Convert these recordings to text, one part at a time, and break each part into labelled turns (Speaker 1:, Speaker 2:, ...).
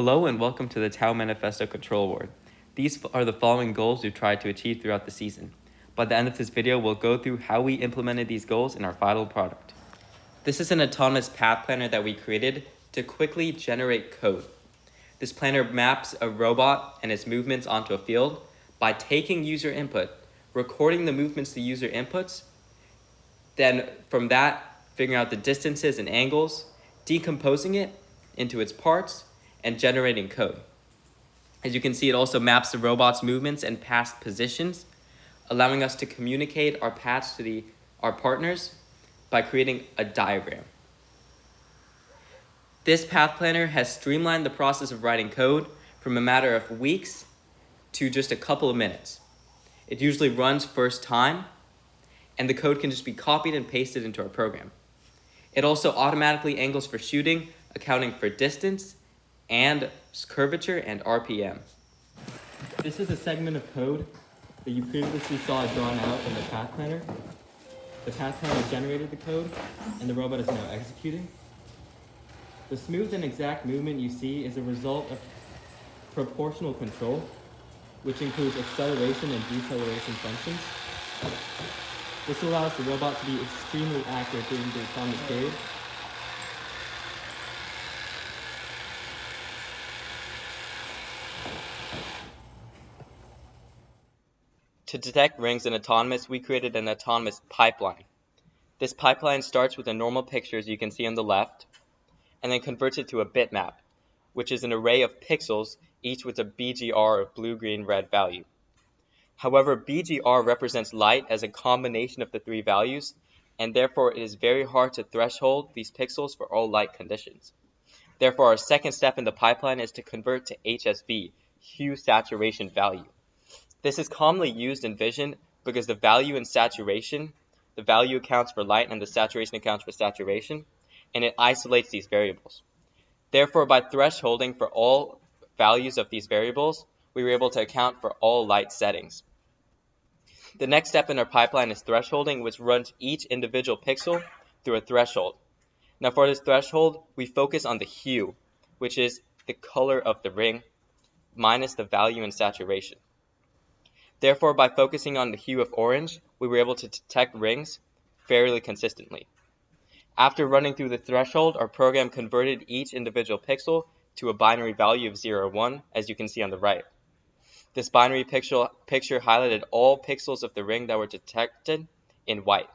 Speaker 1: Hello and welcome to the Tau Manifesto Control Award. These are the following goals we've tried to achieve throughout the season. By the end of this video, we'll go through how we implemented these goals in our final product. This is an autonomous path planner that we created to quickly generate code. This planner maps a robot and its movements onto a field by taking user input, recording the movements the user inputs, then from that, figuring out the distances and angles, decomposing it into its parts, and generating code. As you can see, it also maps the robot's movements and past positions, allowing us to communicate our paths to our partners by creating a diagram. This path planner has streamlined the process of writing code from a matter of weeks to just a couple of minutes. It usually runs first time, and the code can just be copied and pasted into our program. It also automatically angles for shooting, accounting for distance, and curvature and RPM. This is a segment of code that you previously saw drawn out in the path planner. The path planner generated the code, and the robot is now executing. The smooth and exact movement you see is a result of proportional control, which includes acceleration and deceleration functions. This allows the robot to be extremely accurate during the autonomous period. To detect rings in autonomous, we created an autonomous pipeline. This pipeline starts with a normal picture, as you can see on the left, and then converts it to a bitmap, which is an array of pixels, each with a BGR of blue, green, red value. However, BGR represents light as a combination of the three values, and therefore it is very hard to threshold these pixels for all light conditions. Therefore, our second step in the pipeline is to convert to HSV, hue saturation value. This is commonly used in vision because the value in saturation, the value accounts for light and the saturation accounts for saturation, and it isolates these variables. Therefore, by thresholding for all values of these variables, we were able to account for all light settings. The next step in our pipeline is thresholding, which runs each individual pixel through a threshold. Now for this threshold, we focus on the hue, which is the color of the ring, minus the value in saturation. Therefore, by focusing on the hue of orange, we were able to detect rings fairly consistently. After running through the threshold, our program converted each individual pixel to a binary value of 0 or 1, as you can see on the right. This binary picture highlighted all pixels of the ring that were detected in white.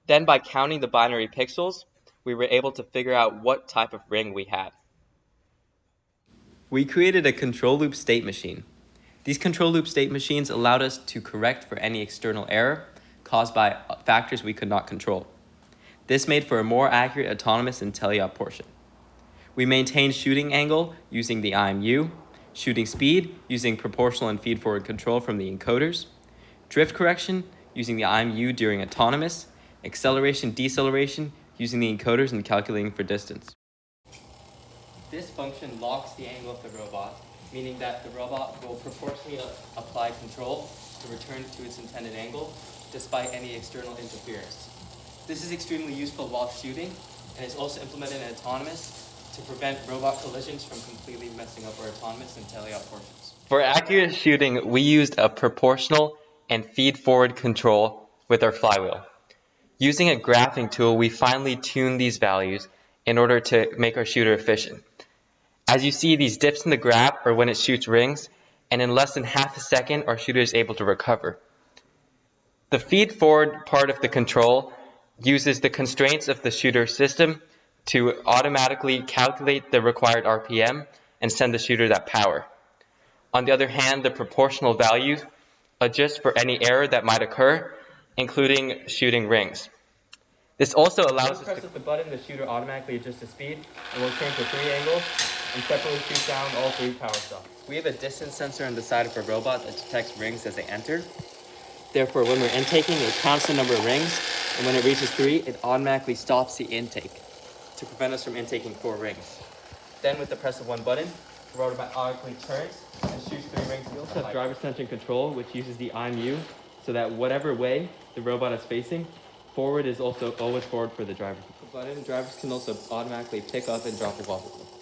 Speaker 1: Then by counting the binary pixels, we were able to figure out what type of ring we had. We created a control loop state machine. These control loop state machines allowed us to correct for any external error caused by factors we could not control. This made for a more accurate autonomous and teleop portion. We maintained shooting angle using the IMU, shooting speed using proportional and feed-forward control from the encoders, drift correction using the IMU during autonomous, acceleration deceleration using the encoders and calculating for distance. This function locks the angle of the robot, meaning that the robot will proportionally apply control to return to its intended angle despite any external interference. This is extremely useful while shooting and is also implemented in autonomous to prevent robot collisions from completely messing up our autonomous and teleop portions. For accurate shooting, we used a proportional and feed-forward control with our flywheel. Using a graphing tool, we finely tuned these values in order to make our shooter efficient. As you see, these dips in the graph are when it shoots rings, and in less than half a second, our shooter is able to recover. The feed-forward part of the control uses the constraints of the shooter system to automatically calculate the required RPM and send the shooter that power. On the other hand, the proportional values adjust for any error that might occur, including shooting rings. This also allows us to press the button, the shooter automatically adjusts the speed, and will change the 3 angles and separately shoot down all 3 power stops. We have a distance sensor on the side of our robot that detects rings as they enter. Therefore, when we're intaking, it counts the number of rings, and when it reaches 3, it automatically stops the intake to prevent us from intaking 4 rings. Then with the press of one button, the robot automatically turns and shoots 3 rings. We also have driver-centric control, which uses the IMU so that whatever way the robot is facing, forward is also always forward for the driver. The button, drivers can also automatically pick up and drop a wobble.